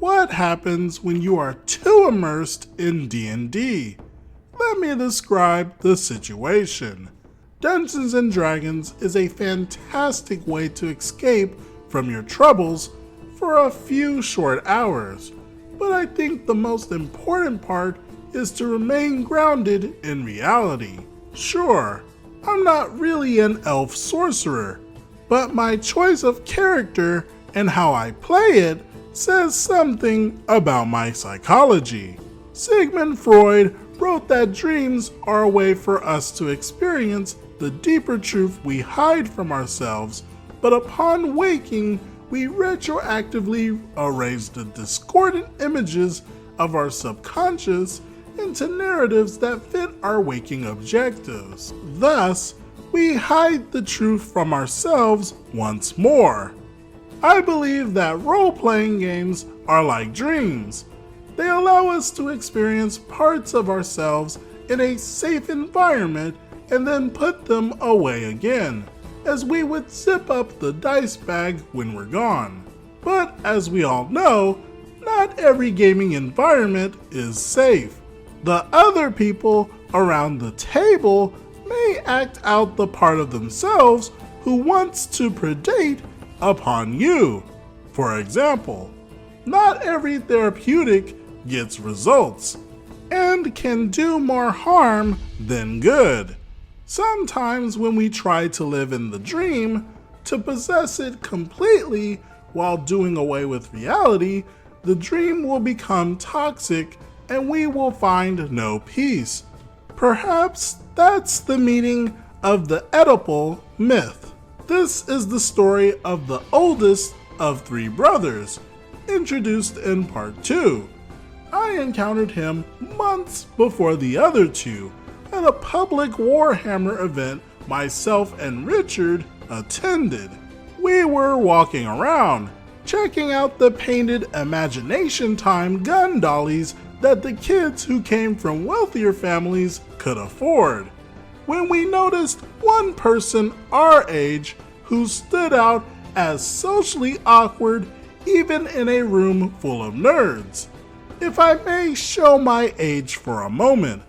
What happens when you are too immersed in D&D? Let me describe the situation. Dungeons & Dragons is a fantastic way to escape from your troubles for a few short hours, but I think the most important part is to remain grounded in reality. Sure, I'm not really an elf sorcerer, but my choice of character and how I play it says something about my psychology. Sigmund Freud wrote that dreams are a way for us to experience the deeper truth we hide from ourselves, but upon waking, we retroactively erase the discordant images of our subconscious into narratives that fit our waking objectives. Thus, we hide the truth from ourselves once more. I believe that role-playing games are like dreams. They allow us to experience parts of ourselves in a safe environment and then put them away again, as we would zip up the dice bag when we're gone. But as we all know, not every gaming environment is safe. The other people around the table may act out the part of themselves who wants to predate upon you. For example, not every therapeutic gets results and can do more harm than good. Sometimes when we try to live in the dream, to possess it completely while doing away with reality, the dream will become toxic and we will find no peace. Perhaps that's the meaning of the Oedipal myth. This is the story of the oldest of three brothers, introduced in part 2. I encountered him months before the other two at a public Warhammer event myself and Richard attended. We were walking around, checking out the painted Imagination Time gun dollies that the kids who came from wealthier families could afford, when we noticed one person our age who stood out as socially awkward even in a room full of nerds. If I may show my age for a moment,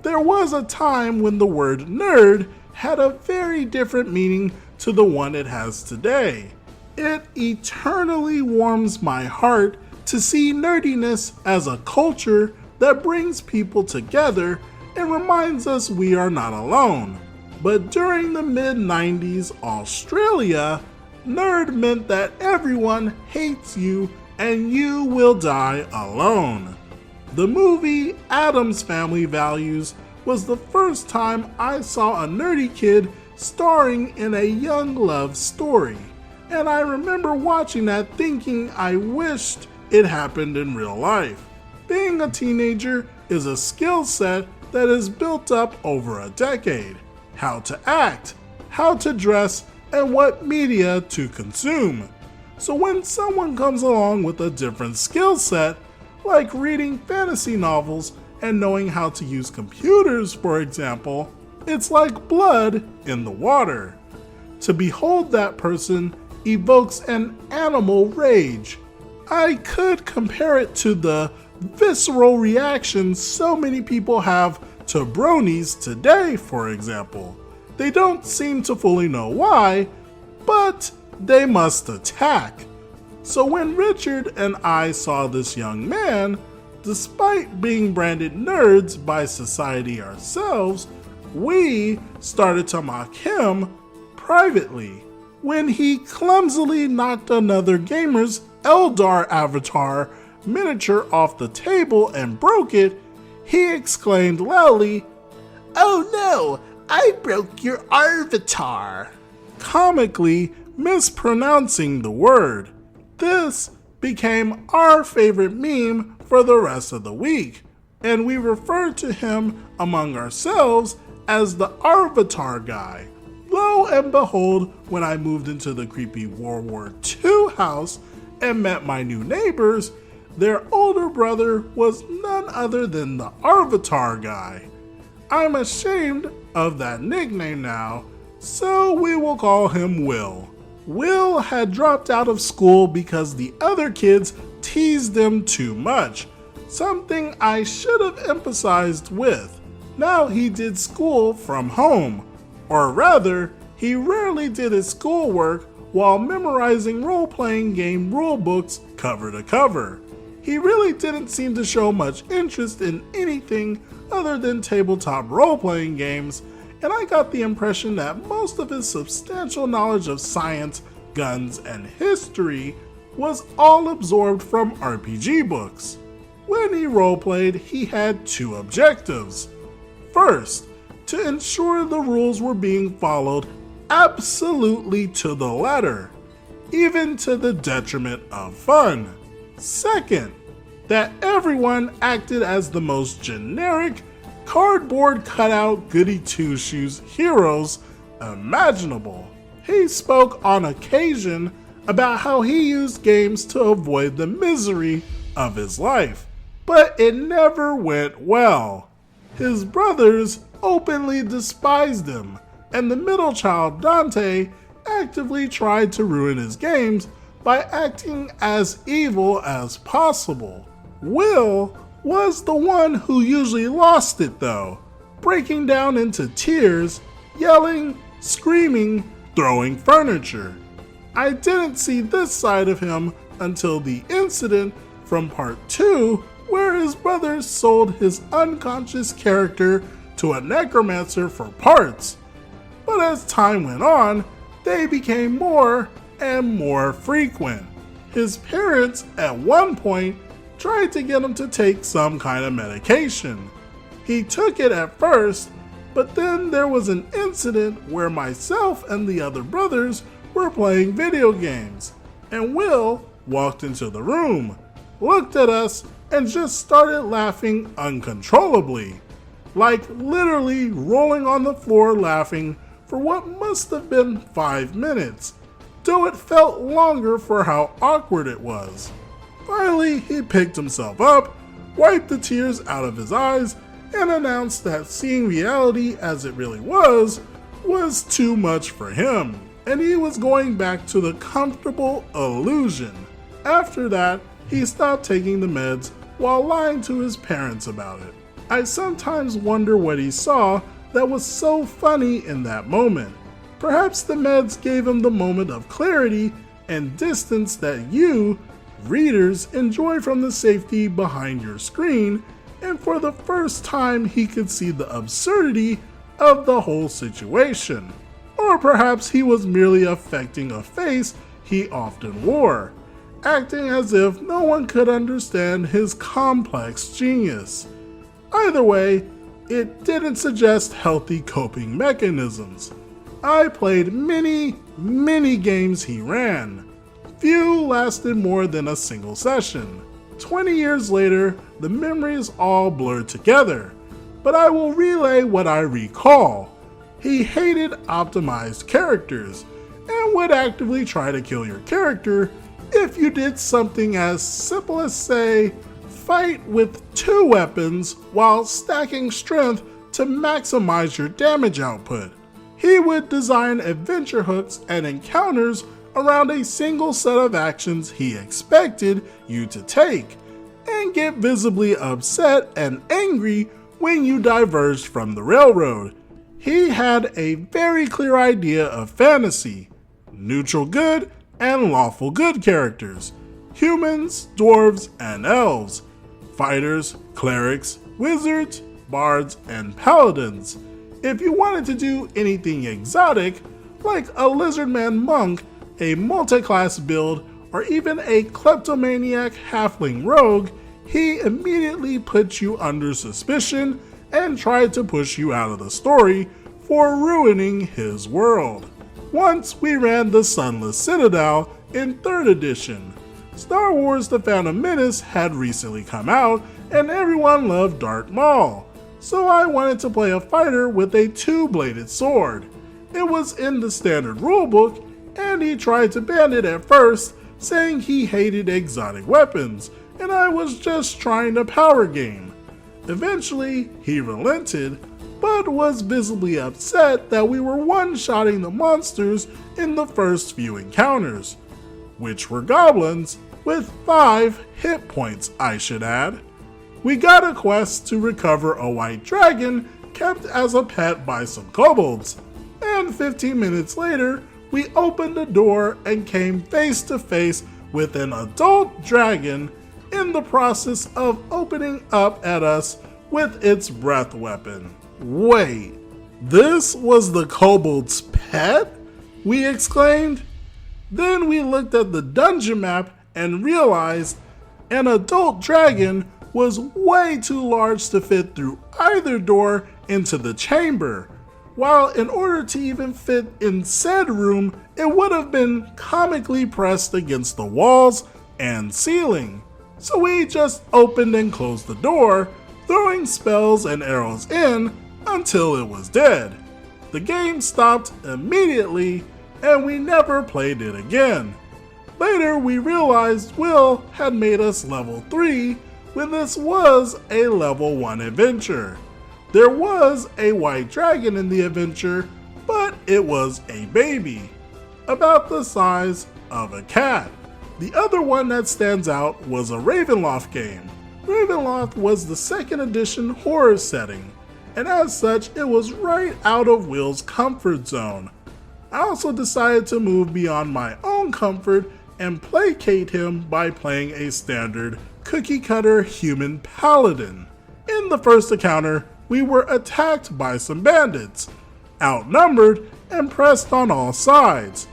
there was a time when the word nerd had a very different meaning to the one it has today. It eternally warms my heart to see nerdiness as a culture that brings people together and reminds us we are not alone. But during the mid-90s Australia, nerd meant that everyone hates you and you will die alone. The movie Addams Family Values was the first time I saw a nerdy kid starring in a young love story, and I remember watching that thinking I wished it happened in real life. Being a teenager is a skill set that is built up over a decade. How to act, how to dress, and what media to consume. So when someone comes along with a different skill set, like reading fantasy novels and knowing how to use computers, for example, it's like blood in the water. To behold that person evokes an animal rage. I could compare it to the visceral reaction so many people have to bronies today, for example. They don't seem to fully know why, but they must attack. So when Richard and I saw this young man, despite being branded nerds by society ourselves, we started to mock him privately. When he clumsily knocked another gamer's Eldar avatar miniature off the table and broke it, he exclaimed loudly, "Oh no, I broke your avatar," comically mispronouncing the word. This became our favorite meme for the rest of the week, and we referred to him among ourselves as the Avatar guy. Lo and behold, when I moved into the creepy World War II house and met my new neighbors, their older brother was none other than the Avatar guy. I'm ashamed of that nickname now, so we will call him Will. Will had dropped out of school because the other kids teased him too much, something I should have emphasized with. Now he did school from home, or rather, he rarely did his schoolwork while memorizing role-playing game rulebooks cover to cover. He really didn't seem to show much interest in anything other than tabletop role-playing games, and I got the impression that most of his substantial knowledge of science, guns, and history was all absorbed from RPG books. When he roleplayed, he had two objectives. First, to ensure the rules were being followed absolutely to the letter, even to the detriment of fun. Second, that everyone acted as the most generic, cardboard cutout goody two-shoes heroes imaginable. He spoke on occasion about how he used games to avoid the misery of his life, but it never went well. His brothers openly despised him, and the middle child, Dante, actively tried to ruin his games by acting as evil as possible. Will was the one who usually lost it though, breaking down into tears, yelling, screaming, throwing furniture. I didn't see this side of him until the incident from part 2 where his brothers sold his unconscious character to a necromancer for parts. But as time went on, they became more and more frequent. His parents at one point tried to get him to take some kind of medication. He took it at first, but then there was an incident where myself and the other brothers were playing video games, and Will walked into the room, looked at us, and just started laughing uncontrollably, like literally rolling on the floor laughing for what must have been 5 minutes, though it felt longer for how awkward it was. Finally, he picked himself up, wiped the tears out of his eyes, and announced that seeing reality as it really was too much for him, and he was going back to the comfortable illusion. After that, he stopped taking the meds while lying to his parents about it. I sometimes wonder what he saw that was so funny in that moment. Perhaps the meds gave him the moment of clarity and distance that you, readers, enjoy from the safety behind your screen, and for the first time he could see the absurdity of the whole situation. Or perhaps he was merely affecting a face he often wore, acting as if no one could understand his complex genius. Either way, it didn't suggest healthy coping mechanisms. I played many games he ran. Few lasted more than a single session. 20 years later, the memories all blurred together, but I will relay what I recall. He hated optimized characters, and would actively try to kill your character if you did something as simple as, say, fight with 2 weapons while stacking strength to maximize your damage output. He would design adventure hooks and encounters around a single set of actions he expected you to take, and get visibly upset and angry when you diverged from the railroad. He had a very clear idea of fantasy, neutral good and lawful good characters, humans, dwarves, and elves, fighters, clerics, wizards, bards, and paladins. If you wanted to do anything exotic, like a lizardman monk, a multi-class build, or even a kleptomaniac halfling rogue, he immediately put you under suspicion and tried to push you out of the story for ruining his world. Once we ran the Sunless Citadel in 3rd edition. Star Wars The Phantom Menace had recently come out and everyone loved Darth Maul, so I wanted to play a fighter with a 2-bladed sword. It was in the standard rulebook, and he tried to ban it at first, saying he hated exotic weapons, and I was just trying to power game. Eventually, he relented, but was visibly upset that we were one-shotting the monsters in the first few encounters, which were goblins, with 5 hit points, I should add. We got a quest to recover a white dragon kept as a pet by some kobolds, and 15 minutes later, we opened the door and came face to face with an adult dragon in the process of opening up at us with its breath weapon. Wait, this was the kobold's pet? We exclaimed. Then we looked at the dungeon map and realized an adult dragon was way too large to fit through either door into the chamber, while in order to even fit in said room, it would have been comically pressed against the walls and ceiling. So we just opened and closed the door, throwing spells and arrows in until it was dead. The game stopped immediately and we never played it again. Later we realized Will had made us level 3 when this was a level 1 adventure. There was a white dragon in the adventure, but it was a baby, about the size of a cat. The other one that stands out was a Ravenloft game. Ravenloft was the 2nd edition horror setting, and as such it was right out of Will's comfort zone. I also decided to move beyond my own comfort and placate him by playing a standard cookie-cutter human paladin. In the first encounter, we were attacked by some bandits, outnumbered and pressed on all sides.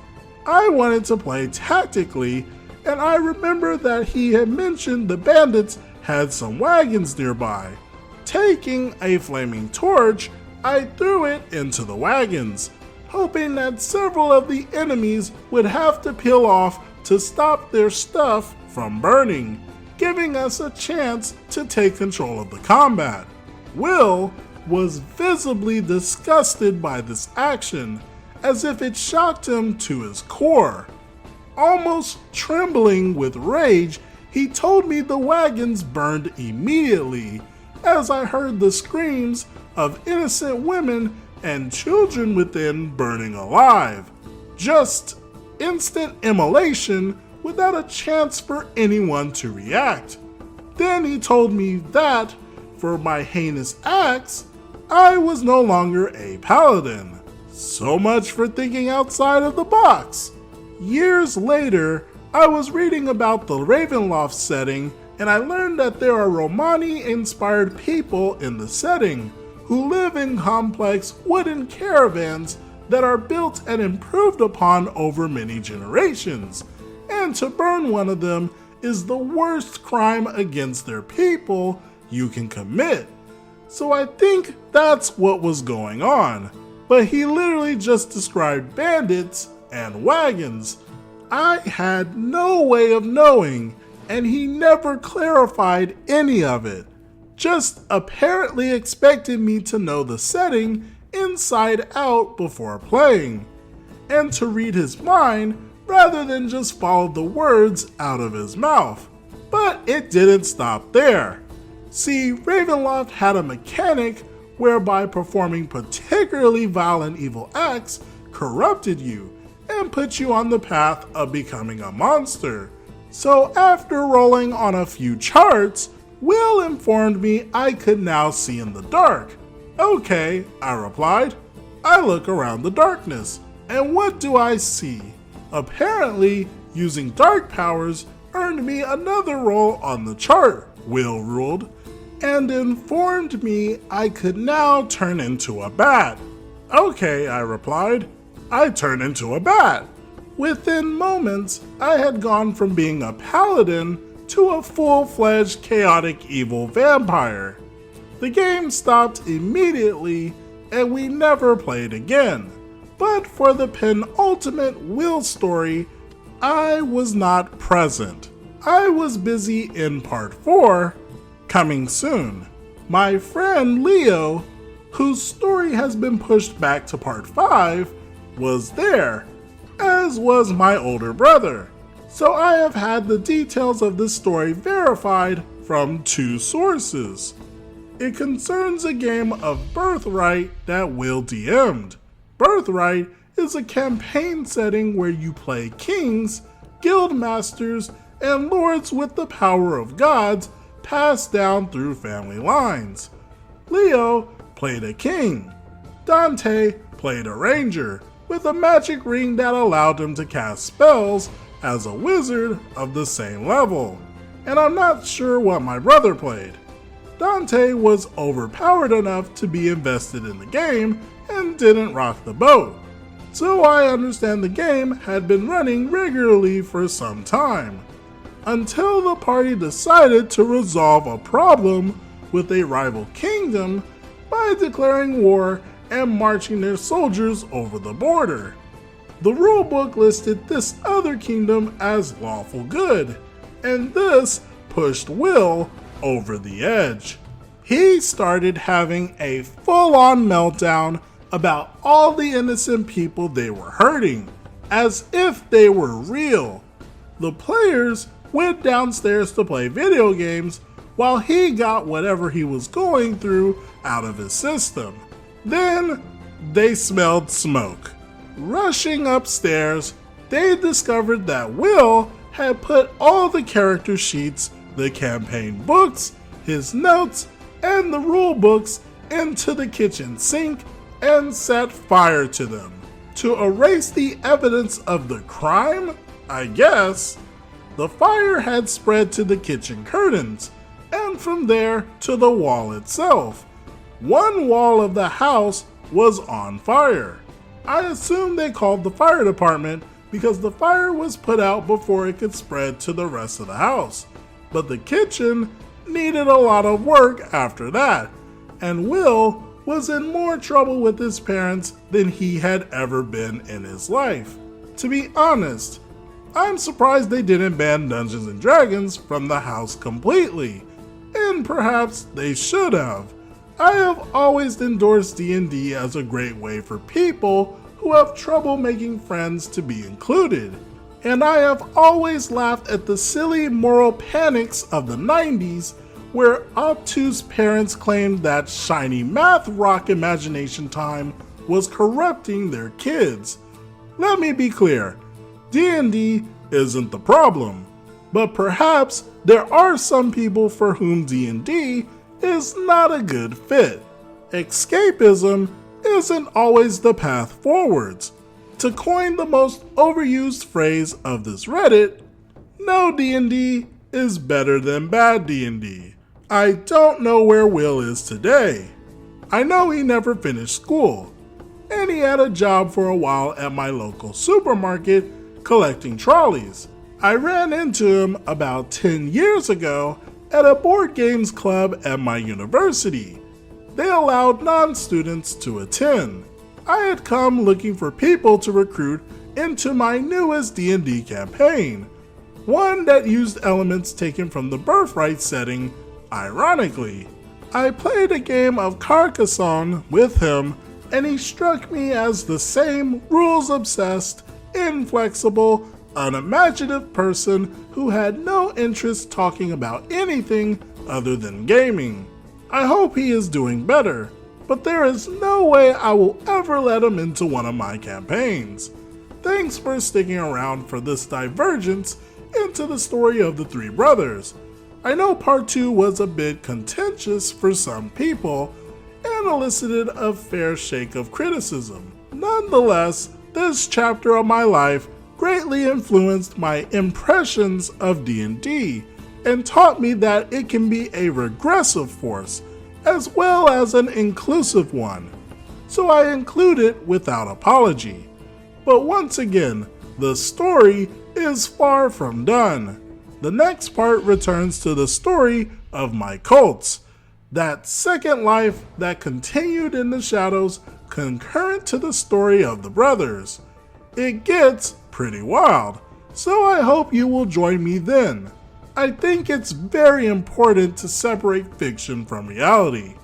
I wanted to play tactically, and I remember that he had mentioned the bandits had some wagons nearby. Taking a flaming torch, I threw it into the wagons, hoping that several of the enemies would have to peel off to stop their stuff from burning, giving us a chance to take control of the combat. Will was visibly disgusted by this action, as if it shocked him to his core. Almost trembling with rage, he told me the wagons burned immediately, as I heard the screams of innocent women and children within burning alive. Just instant immolation without a chance for anyone to react. Then he told me that, for my heinous acts, I was no longer a paladin. So much for thinking outside of the box. Years later, I was reading about the Ravenloft setting, and I learned that there are Romani-inspired people in the setting who live in complex wooden caravans that are built and improved upon over many generations, and to burn one of them is the worst crime against their people you can commit. So I think that's what was going on, but he literally just described bandits and wagons. I had no way of knowing, and he never clarified any of it. Just apparently expected me to know the setting inside out before playing, and to read his mind rather than just follow the words out of his mouth. But it didn't stop there. See, Ravenloft had a mechanic whereby performing particularly violent evil acts corrupted you and put you on the path of becoming a monster. So after rolling on a few charts, Will informed me I could now see in the dark. Okay, I replied. I look around the darkness, and what do I see? Apparently, using dark powers earned me another roll on the chart, Will ruled, and informed me I could now turn into a bat. Okay, I replied. I turned into a bat. Within moments, I had gone from being a paladin to a full-fledged chaotic evil vampire. The game stopped immediately, and we never played again. But for the penultimate Will story, I was not present. I was busy in part 4, coming soon. My friend Leo, whose story has been pushed back to part 5, was there, as was my older brother. So I have had the details of this story verified from 2 sources. It concerns a game of Birthright that Will DM'd. Birthright is a campaign setting where you play kings, guild masters, and lords with the power of gods passed down through family lines. Leo played a king. Dante played a ranger with a magic ring that allowed him to cast spells as a wizard of the same level. And I'm not sure what my brother played. Dante was overpowered enough to be invested in the game and didn't rock the boat. So I understand the game had been running regularly for some time, until the party decided to resolve a problem with a rival kingdom by declaring war and marching their soldiers over the border. The rulebook listed this other kingdom as lawful good, and this pushed Will over the edge. He started having a full-on meltdown about all the innocent people they were hurting, as if they were real. The players went downstairs to play video games while he got whatever he was going through out of his system. Then they smelled smoke. Rushing upstairs, they discovered that Will had put all the character sheets, the campaign books, his notes, and the rule books into the kitchen sink and set fire to them. To erase the evidence of the crime, I guess. The fire had spread to the kitchen curtains, and from there to the wall itself. One wall of the house was on fire. I assume they called the fire department because the fire was put out before it could spread to the rest of the house. But the kitchen needed a lot of work after that, and Will was in more trouble with his parents than he had ever been in his life. To be honest, I'm surprised they didn't ban Dungeons & Dragons from the house completely, and perhaps they should have. I have always endorsed D&D as a great way for people who have trouble making friends to be included, and I have always laughed at the silly moral panics of the 90s where obtuse parents claimed that shiny math rock imagination time was corrupting their kids. Let me be clear, D&D isn't the problem, but perhaps there are some people for whom D&D is not a good fit. Escapism isn't always the path forwards. To coin the most overused phrase of this Reddit, no D&D is better than bad D&D. I don't know where Will is today. I know he never finished school, and he had a job for a while at my local supermarket collecting trolleys. I ran into him about 10 years ago at a board games club at my university. They allowed non-students to attend. I had come looking for people to recruit into my newest D&D campaign, one that used elements taken from the Birthright setting. Ironically, I played a game of Carcassonne with him, and he struck me as the same rules-obsessed, inflexible, unimaginative person who had no interest talking about anything other than gaming. I hope he is doing better, but there is no way I will ever let him into one of my campaigns. Thanks for sticking around for this divergence into the story of the three brothers. I know part 2 was a bit contentious for some people and elicited a fair shake of criticism. Nonetheless, this chapter of my life greatly influenced my impressions of D&D and taught me that it can be a regressive force as well as an inclusive one. So I include it without apology. But once again, the story is far from done. The next part returns to the story of my cults, that second life that continued in the shadows concurrent to the story of the brothers. It gets pretty wild, so I hope you will join me then. I think it's very important to separate fiction from reality.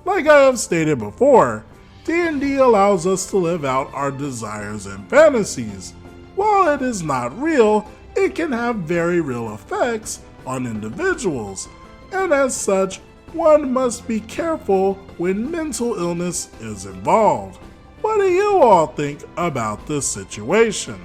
Like I have stated before, D&D allows us to live out our desires and fantasies. While it is not real, it can have very real effects on individuals, and as such, one must be careful when mental illness is involved. What do you all think about this situation?